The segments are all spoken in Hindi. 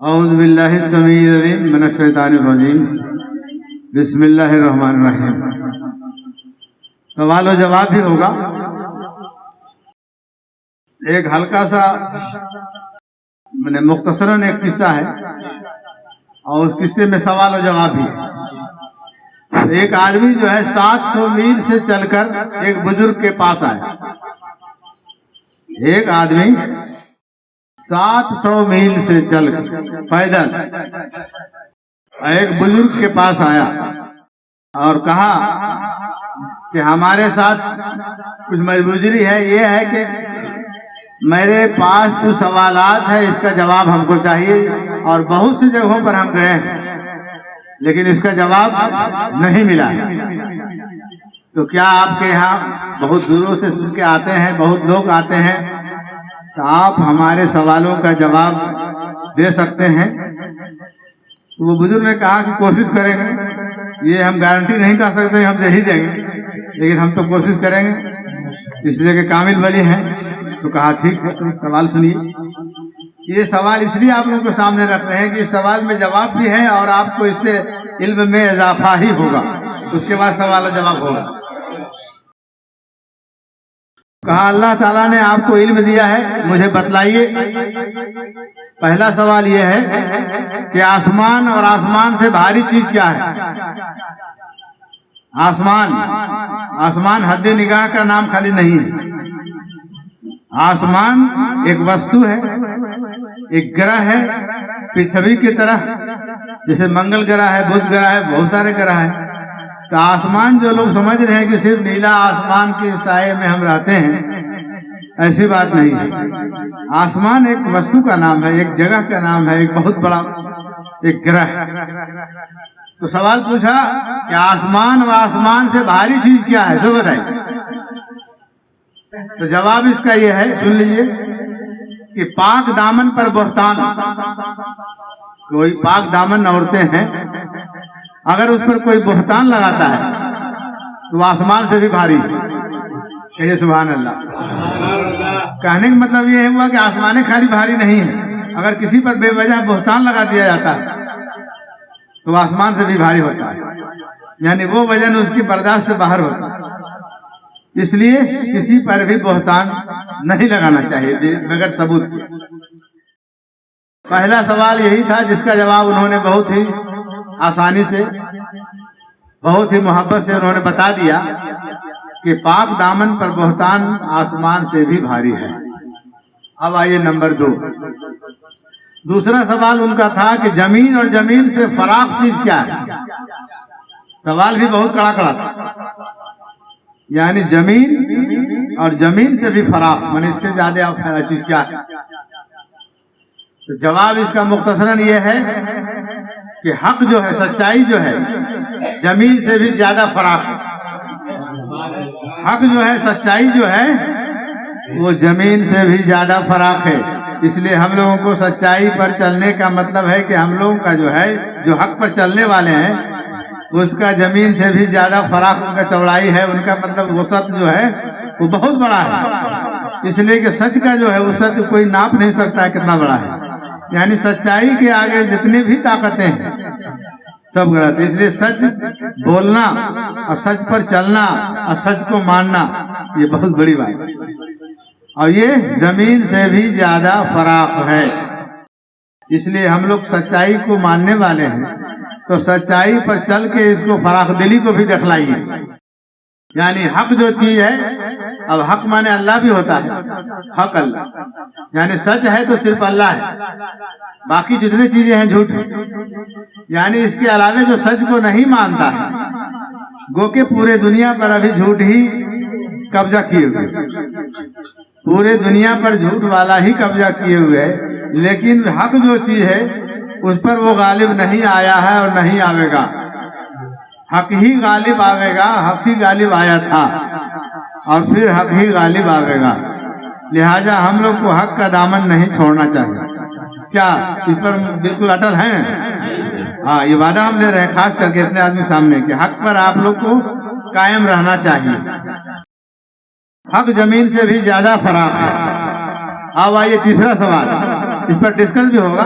औज़ु बिल्लाहि समीइल अलीम मिनश शैतानिर रजीम। बिस्मिल्लाहिर्रहमानिर्रहीम। सवाल और जवाब भी होगा। एक हल्का सा मैंने मुख्तसरन एक किस्सा है और उस किस्से में सवाल और जवाब भी है। एक आदमी जो है 700 मील से चलकर एक बुजुर्ग के पास आया। एक आदमी 700 मील से चल पैदल एक बुजुर्ग के पास आया और कहा कि हमारे साथ कुछ मजबूरी है। ये है कि मेरे पास कुछ सवालात है, इसका जवाब हमको चाहिए और बहुत सी जगहों पर हम गए हैं लेकिन इसका जवाब नहीं मिला। तो क्या आपके यहाँ बहुत दूरों से सुन के आते हैं, बहुत लोग आते हैं, तो आप हमारे सवालों का जवाब दे सकते हैं? तो वो बुजुर्ग ने कहा कि कोशिश करेंगे। ये हम गारंटी नहीं कर सकते हम दे ही देंगे, लेकिन हम तो कोशिश करेंगे, इसलिए कि कामिल वली हैं। तो कहा ठीक है, तुम सवाल सुनिए। ये सवाल इसलिए आप लोगों के सामने रख रहे हैं कि इस सवाल में जवाब भी है और आपको इससे इल्म में इजाफा ही होगा। उसके बाद सवाल और जवाब होगा। कहा अल्लाह ताला ने आपको इल्म दिया है, मुझे बतलाइए। पहला सवाल यह है कि आसमान और आसमान से भारी चीज क्या है? आसमान हद्दे निगाह का नाम खाली नहीं है। आसमान एक वस्तु है, एक ग्रह है, पृथ्वी की तरह, जैसे मंगल ग्रह है, बुध ग्रह है, बहुत सारे ग्रह हैं। तो आसमान जो लोग समझ रहे हैं कि सिर्फ नीला आसमान के साये में हम रहते हैं, ऐसी बात नहीं है। आसमान एक वस्तु का नाम है, एक जगह का नाम है, एक बहुत बड़ा एक ग्रह है। तो सवाल पूछा कि आसमान व आसमान से भारी चीज क्या है, तो बताइए। तो जवाब इसका यह है, सुन लीजिए, कि पाक दामन पर बोहतान। कोई पाक दामन औरतें हैं, अगर उस पर कोई बोहतान लगाता है तो आसमान से भी भारी है। कहिए सुभान अल्लाह। कहने का मतलब यह हुआ कि आसमाने खाली भारी नहीं है, अगर किसी पर बेवजह बोहतान लगा दिया जाता है तो आसमान से भी भारी होता है, यानी वो वजन उसकी बर्दाश्त से बाहर होता है। इसलिए किसी पर भी बोहतान नहीं लगाना चाहिए बगैर सबूत के। पहला सवाल यही था जिसका जवाब उन्होंने बहुत ही आसानी से, बहुत ही मोहब्बत से उन्होंने बता दिया कि पाक दामन पर बोहतान आसमान से भी भारी है। अब आइए नंबर 2। दूसरा सवाल उनका था कि जमीन और जमीन से फराक चीज क्या है? सवाल भी बहुत कड़ा था, यानी जमीन और जमीन से भी फराक, माने इससे ज्यादा चीज क्या है? तो जवाब इसका मुख्तसरन ये है कि हक जो है, सच्चाई जो है, जमीन से भी ज्यादा फराक है। हक जो है, सच्चाई जो है, वो जमीन से भी ज्यादा फराक है। इसलिए हम लोगों को सच्चाई पर चलने का मतलब है कि हम लोगों का जो है, जो हक पर चलने वाले हैं, उसका जमीन से भी ज्यादा फराक उनका चौड़ाई है। उनका मतलब वसत जो है वो बहुत बड़ा है, इसलिए कि सच का जो है वसत कोई नाप नहीं सकता है कितना बड़ा है। यानी सच्चाई के आगे जितनी भी ताकतें हैं सब गलत है। इसलिए सच बोलना और सच पर चलना और सच को मानना ये बहुत बड़ी बात है, और ये जमीन से भी ज्यादा फराक है। इसलिए हम लोग सच्चाई को मानने वाले हैं, तो सच्चाई पर चल के इसको फराख दिली को भी दिखलाइए। यानी हक जो चीज है, अब हक माने अल्लाह भी होता है, हक अल्लाह, यानी सच है तो सिर्फ अल्लाह है, बाकी जितनी चीजें हैं झूठ है। यानी इसके अलावे जो सच को नहीं मानता है, गो के पूरे दुनिया पर अभी झूठ ही कब्जा किए हुए, पूरे दुनिया पर झूठ वाला ही कब्जा किए हुए है। लेकिन हक जो चीज है उस पर वो गालिब नहीं आया है और नहीं आवेगा। हक ही गालिब आवेगा, हक ही गालिब आया था और फिर हक ही गालिब आवेगा। लिहाजा हम लोग को हक का दामन नहीं छोड़ना चाहिए। क्या इस पर बिल्कुल अटल हैं? हाँ, ये वादा हम ले रहे हैं, खास करके इतने आदमी सामने कि हक पर आप लोग को कायम रहना चाहिए। हक जमीन से भी ज्यादा फराक है। अब आइए तीसरा सवाल, इस पर डिस्कस भी होगा।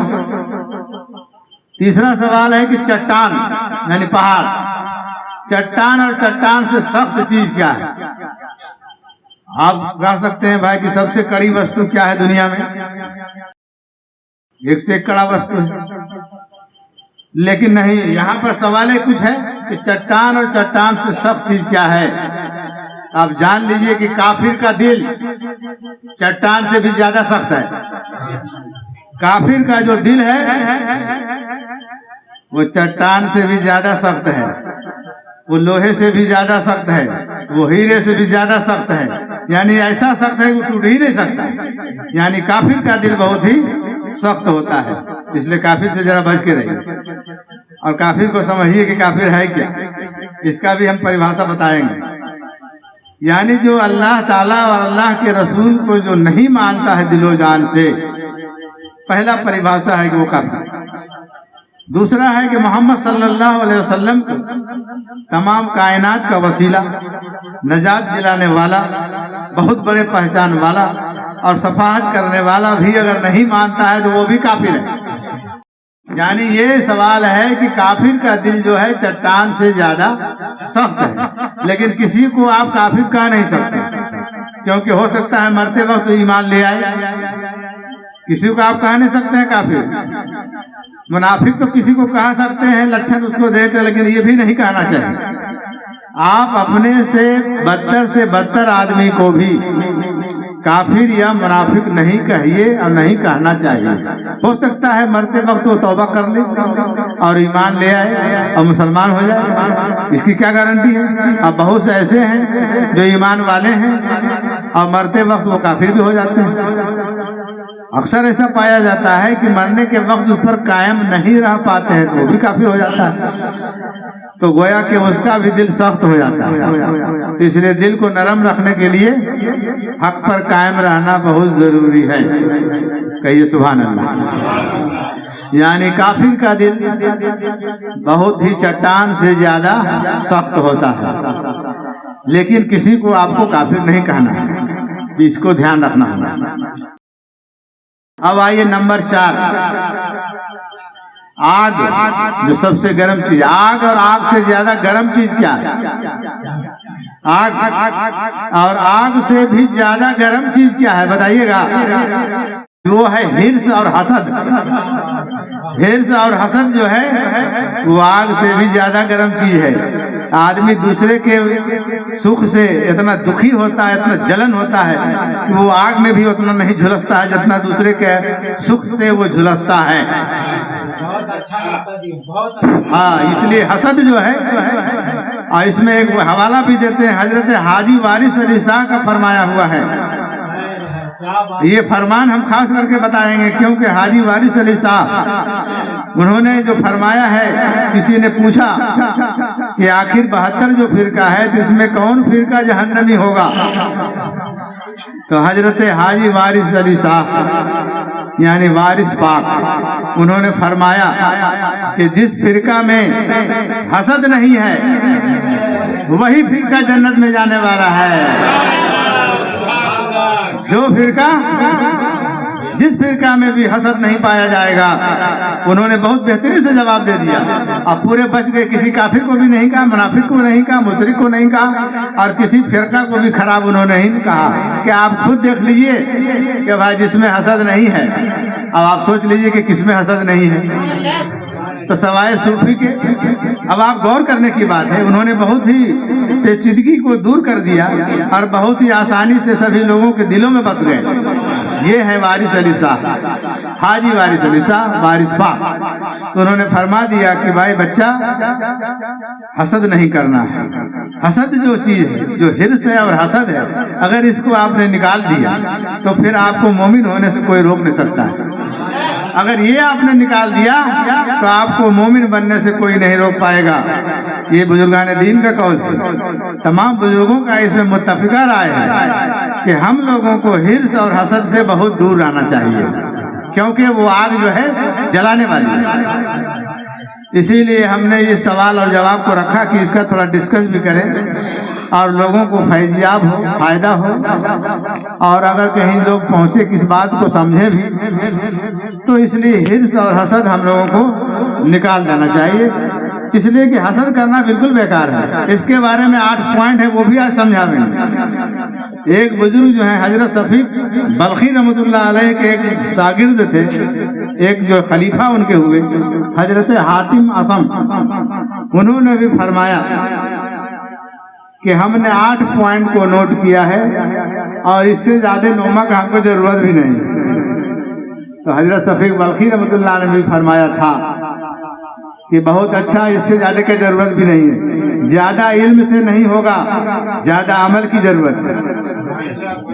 तीसरा सवाल है कि चट्टान यानी पहाड़, चट्टान और चट्टान से सख्त चीज क्या है? आप कह सकते हैं भाई कि सबसे कड़ी वस्तु क्या है दुनिया में? एक से एक कड़ा वस्तु है, लेकिन नहीं, यहाँ पर सवाल है कुछ है कि चट्टान और चट्टान से सख्त चीज क्या है। आप जान लीजिए कि काफिर का दिल चट्टान से भी ज्यादा सख्त है। काफिर का जो दिल है वो चट्टान से भी ज्यादा सख्त है, वो लोहे से भी ज्यादा सख्त है, वो हीरे से भी ज्यादा सख्त है, यानी ऐसा सख्त है वो टूट ही नहीं सकता। यानी काफिर का दिल बहुत ही सख्त होता है, इसलिए काफिर से जरा बच के रहिए। और काफिर को समझिए कि काफिर है क्या, इसका भी हम परिभाषा बताएंगे। यानी जो अल्लाह ताला और अल्लाह के रसूल को जो नहीं मानता है दिलो जान से, पहला परिभाषा है कि वो काफिर। दूसरा है कि मोहम्मद सल्लल्लाहु अलैहि वसल्लम को तमाम कायनात का वसीला, नजात दिलाने वाला, बहुत बड़े पहचान वाला और सफाहत करने वाला भी अगर नहीं मानता है तो वो भी काफिर है। यानी ये सवाल है कि काफिर का दिल जो है चट्टान से ज्यादा सख्त है, लेकिन किसी को आप काफिर कह नहीं सकते, क्योंकि हो सकता है मरते वक्त ईमान ले आए। किसी को आप कह नहीं सकते हैं काफिर। मुनाफिक तो किसी को कह सकते हैं लक्षण उसको देखकर, लेकिन ये भी नहीं कहना चाहिए। आप अपने से बदतर आदमी को भी काफिर या मुनाफिक नहीं कहिए और नहीं कहना चाहिए। हो सकता है मरते वक्त वो तौबा कर ले और ईमान ले आए और मुसलमान हो जाए, इसकी क्या गारंटी है? अब बहुत से ऐसे हैं जो ईमान वाले हैं और मरते वक्त वो काफिर भी हो जाते हैं। अक्सर ऐसा पाया जाता है कि मरने के वक्त उस पर कायम नहीं रह पाते हैं तो वो भी काफिर हो जाता है। तो गोया कि उसका भी दिल सख्त हो जाता है। तो इसलिए दिल को नरम रखने के लिए हक पर कायम रहना बहुत जरूरी है। कहिए सुभान अल्लाह। यानी काफिर का दिल बहुत ही चट्टान से ज्यादा सख्त होता है, लेकिन किसी को आपको काफिर नहीं कहना है, इसको ध्यान रखना है। अब आइए नंबर 4, आग, जो सबसे गर्म चीज। आग और आग से ज्यादा गर्म चीज क्या है? आग। और आग से भी ज्यादा गर्म चीज क्या है बताइएगा? वो है हिर्स और हसद। हिर्स और हसद जो है वो आग से भी ज्यादा गर्म चीज है। आदमी दूसरे के सुख से इतना दुखी होता है, इतना जलन होता है कि वो आग में भी उतना नहीं झुलसता है जितना दूसरे के सुख से वो झुलसता है। हाँ, इसलिए हसद जो है, और इसमें एक हवाला भी देते हैं, हजरत हाजी वारिस अली शाह का फरमाया हुआ है। ये फरमान हम खास करके बताएंगे क्योंकि हाजी वारिस अली शाह उन्होंने जो फरमाया है, किसी ने पूछा कि आखिर 72 जो फिरका है तो इसमें कौन फिरका जहन्नमी होगा? तो हजरत हाजी वारिस अली शाह यानी वारिस पाक उन्होंने फरमाया कि जिस फिरका में हसद नहीं है वही फिरका जन्नत में जाने वाला है। जो फिरका, जिस फिरका में भी हसद नहीं पाया जाएगा। उन्होंने बहुत बेहतरीन से जवाब दे दिया। अब पूरे बच गए, किसी काफिर को भी नहीं कहा, मुनाफिक को नहीं कहा, मुशरिक को नहीं कहा, और किसी फिरका को भी खराब उन्होंने नहीं कहा कि आप खुद देख लीजिए कि भाई जिसमें हसद नहीं है। अब आप सोच लीजिए कि किसमें हसद नहीं है। तो सवाए सूफी के, अब आप गौर करने की बात है, उन्होंने बहुत ही पेचीदगी को दूर कर दिया और बहुत ही आसानी से सभी लोगों के दिलों में बस गए। ये है वारिस अली शाह, हाजी वारिस अली शाह वारिस पाक। तो उन्होंने फरमा दिया कि भाई बच्चा, हसद नहीं करना है। हसद जो चीज है, जो हिर्स है और हसद है, अगर इसको आपने निकाल दिया तो फिर आपको मोमिन होने से कोई रोक नहीं सकता है। अगर ये आपने निकाल दिया तो आपको मोमिन बनने से कोई नहीं रोक पाएगा। ये बुजुर्गान दीन का कौल है, तमाम बुजुर्गों का इसमें मुत्तफिका राय है कि हम लोगों को हिर्स और हसद से बहुत दूर रहना चाहिए, क्योंकि वो आग जो है जलाने वाली है। इसीलिए हमने ये सवाल और जवाब को रखा कि इसका थोड़ा डिस्कस भी करें और लोगों को फैजियाब हो, फायदा हो, और अगर कहीं लोग पहुंचे किस बात को समझे भी, तो इसलिए हिर्स और हसद हम लोगों को निकाल देना चाहिए। इसलिए कि हसद करना बिल्कुल बेकार है। इसके बारे में 8 पॉइंट है, वो भी आज समझावेंगे। एक बुजुर्ग जो है हजरत शफीक बल्खी रहमतुल्लाह अलैह के एक शागिर्द थे, एक जो खलीफा उनके हुए हजरत हातिम असम, उन्होंने भी फरमाया कि हमने 8 पॉइंट को नोट किया है और इससे ज्यादा नोमा का हमको जरूरत भी नहीं। तो हजरत शफीक बल्खी रहमतुल्लाह ने भी फरमाया था कि बहुत अच्छा, इससे ज्यादा की जरूरत भी नहीं है। ज्यादा इल्म से नहीं होगा, ज्यादा अमल की जरूरत है।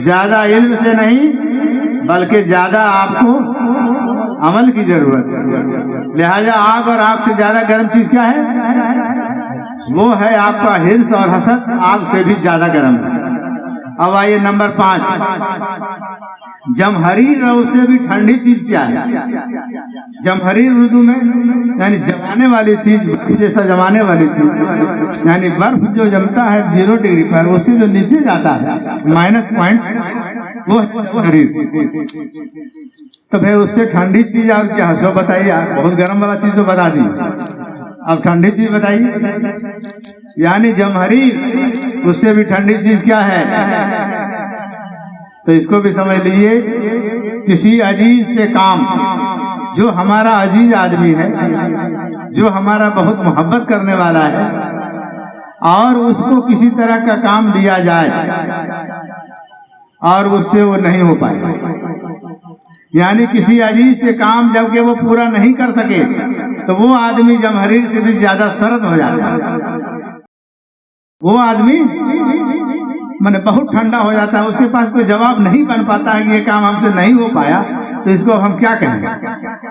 ज्यादा इल्म से नहीं बल्कि ज्यादा आपको अमल की जरूरत है। लिहाजा आग और आग से ज्यादा गर्म चीज क्या है? वो है आपका हिर्स और हसद, आग से भी ज्यादा गर्म है। अब आइए नंबर 5, जमहरीर और उससे भी ठंडी चीज क्या है? जमहरीर उर्दू में यानी जमाने वाली चीज, जैसा जमाने वाली चीज, यानी बर्फ जो जमता है 0 डिग्री पर, उससे जो नीचे जाता है -पॉइंट, वो है जमहरीर। तो भाई उससे ठंडी चीज आप क्या है? जो बताइए आप, बहुत गर्म वाला चीज तो बता दी, अब ठंडी चीज बताइए। यानी जमहरीर उससे भी ठंडी चीज क्या है? तो इसको भी समझ लीजिए, किसी अजीज से काम, जो हमारा अजीज आदमी है, जो हमारा बहुत मोहब्बत करने वाला है, और उसको किसी तरह का काम दिया जाए और उससे वो नहीं हो पाए, यानी किसी अजीज से काम जबकि वो पूरा नहीं कर सके, तो वो आदमी जमहरीर से भी ज्यादा सर्द हो जाता है। वो आदमी मैंने बहुत ठंडा हो जाता है, उसके पास कोई जवाब नहीं बन पाता है कि ये काम हमसे नहीं हो पाया, तो इसको हम क्या कहेंगे?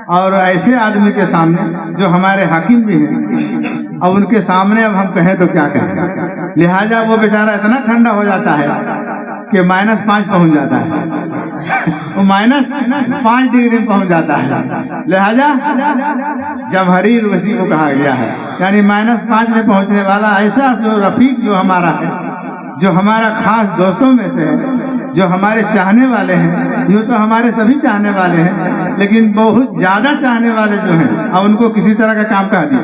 और ऐसे आदमी के सामने जो हमारे हाकिम भी हैं, अब उनके सामने अब हम कहें तो क्या कहें? लिहाजा वो बेचारा इतना ठंडा हो जाता है कि -5 पहुंच जाता है, वो -5 डिग्री में पहुंच जाता है। लिहाजा जमहरीर वसी को कहा गया है, यानी -5 में पहुंचने वाला ऐसा जो रफीक जो हमारा है, जो हमारा खास दोस्तों में से है, जो हमारे चाहने वाले हैं। यूँ तो हमारे सभी चाहने वाले हैं, लेकिन बहुत ज्यादा चाहने वाले जो हैं, अब उनको किसी तरह का काम कह दिया,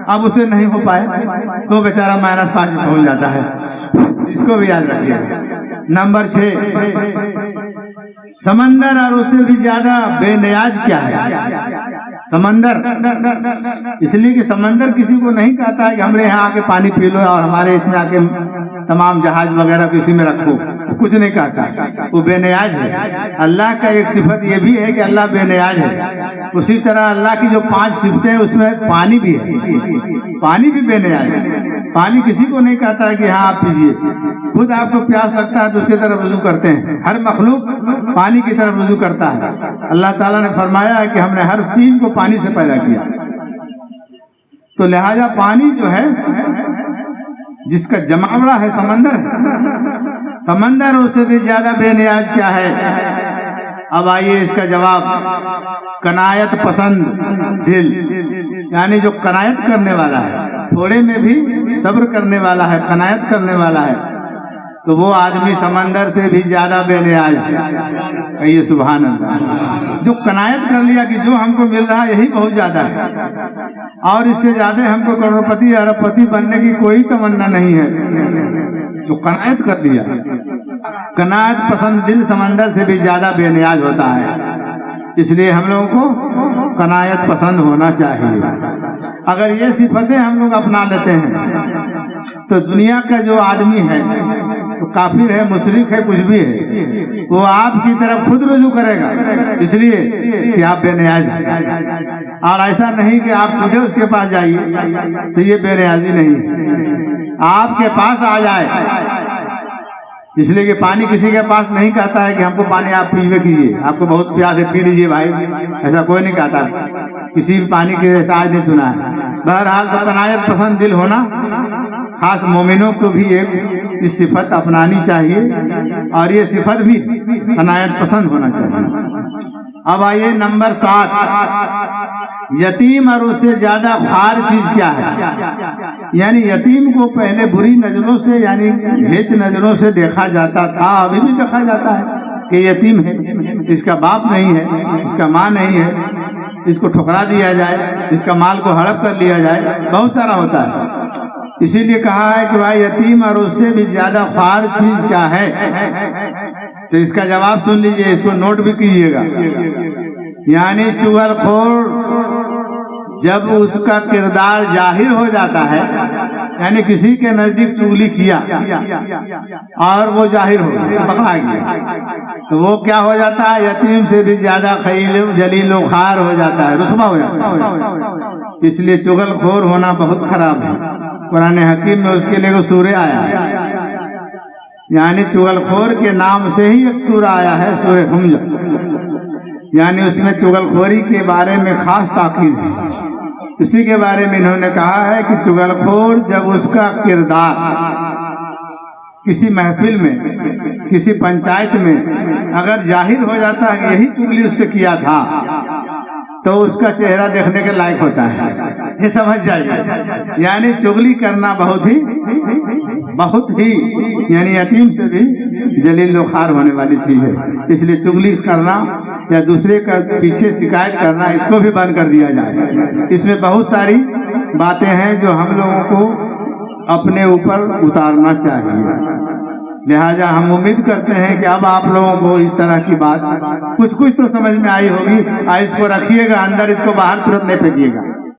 अब उसे नहीं हो पाए तो बेचारा -5 में पहुंच जाता है। इसको भी याद रखिए। नंबर 6, समंदर और उससे भी ज्यादा बेनियाज क्या है? समंदर, इसलिए कि समंदर किसी को नहीं कहता है कि हमारे यहाँ आके पानी पी लो और हमारे इसमें आके तमाम जहाज वगैरह को इसी में रखो, कुछ नहीं कहता, वो बेनियाज है। अल्लाह का एक सिफत ये भी है कि अल्लाह बेनियाज है। उसी तरह अल्लाह की जो 5 सिफतें हैं उसमें पानी भी है, पानी भी बेनियाज है। पानी किसी को नहीं कहता है कि हाँ आप पीजिए, खुद आपको प्यास लगता है तो उसकी तरफ रुजू करते हैं। हर मखलूक पानी की तरफ रुजू करता है। अल्लाह ताला ने फरमाया है कि हमने हर चीज को पानी से पैदा किया, तो लिहाजा पानी जो है जिसका जमावड़ा है समंदर है। समंदर उससे भी ज्यादा बेनियाज क्या है? अब आइए इसका जवाब, कनायत पसंद दिल, यानी जो कनायत करने वाला है, थोड़े में भी सब्र करने वाला है, कनायत करने वाला है, तो वो आदमी समंदर से भी ज्यादा बेनियाज है। कहिए सुभान अल्लाह। जो कनायत कर लिया कि जो हमको मिल रहा है यही बहुत ज्यादा है, और इससे ज्यादा हमको करोड़पति अरबपति बनने की कोई तमन्ना नहीं है, जो कनायत कर लिया। कनायत पसंद दिल समंदर से भी ज्यादा बेनियाज होता है, इसलिए हम लोगों को कनायत पसंद होना चाहिए। अगर ये सिफतें हम लोग अपना लेते हैं तो दुनिया का जो आदमी है, तो काफिर है, मुशरिक है, कुछ भी है, वो आपकी तरफ खुद रुजू करेगा, इसलिए कि आप बेनियाज हैं। और ऐसा नहीं कि आप खुद उसके पास जाइए, तो ये बेनियाजी नहीं है, आपके पास आ जाए। इसलिए कि पानी किसी के पास नहीं कहता है कि हमको पानी आप पीवे कीजिए, आपको बहुत प्यास है पी लीजिए भाई, ऐसा कोई नहीं कहता, किसी भी पानी के जैसा आज नहीं सुना है। बहरहाल तो कनायत पसंद दिल होना खास मोमिनों को भी एक इस सिफत अपनानी चाहिए, और ये सिफत भी कनायत पसंद होना चाहिए। अब आइए नंबर 7, यतीम और उससे ज्यादा ख्वार चीज क्या है। यानी यतीम को पहले बुरी नजरों से यानी हेच नजरों से देखा जाता था, अभी भी देखा जाता है कि यतीम है, इसका बाप नहीं है, इसका माँ नहीं है, इसको ठुकरा दिया जाए, इसका माल को हड़प कर लिया जाए, बहुत सारा होता है। इसीलिए कहा है कि भाई यतीम और उससे भी ज्यादा ख्वार चीज क्या है। तो इसका जवाब सुन लीजिए, इसको नोट भी कीजिएगा। यानी चुगलखोर जब उसका किरदार जाहिर हो जाता है, यानी किसी के नजदीक चुगली किया और वो जाहिर हो पकड़ा गया, तो वो क्या हो जाता है, यतीम से भी ज्यादा खलील जलील खार हो जाता है, रुस्वा हो जाता है। इसलिए चुगलखोर होना बहुत खराब है। कुरान हकीम में उसके लिए सूरे आया है, यानी चुगलखोर के नाम से ही एक सूरा आया है, सूरे हमज़। यानी उसमें चुगलखोरी के बारे में खास ताकीद है। इसी के बारे में इन्होंने कहा है कि चुगलखोर जब उसका किरदार किसी महफिल में, किसी पंचायत में अगर जाहिर हो जाता है कि यही चुगली उससे किया था, तो उसका चेहरा देखने के लायक होता है, ये समझ जाइए। यानी चुगली करना बहुत ही यानी यतीम से भी जलील खार होने वाली चीज है। इसलिए चुगली करना या दूसरे का पीछे शिकायत करना, इसको भी बंद कर दिया जाए। इसमें बहुत सारी बातें हैं जो हम लोगों को अपने ऊपर उतारना चाहिए। लिहाजा हम उम्मीद करते हैं कि अब आप लोगों को इस तरह की बात कुछ तो समझ में आई होगी। इसको रखिएगा अंदर, इसको बाहर तुरंत नहीं फेंकिएगा।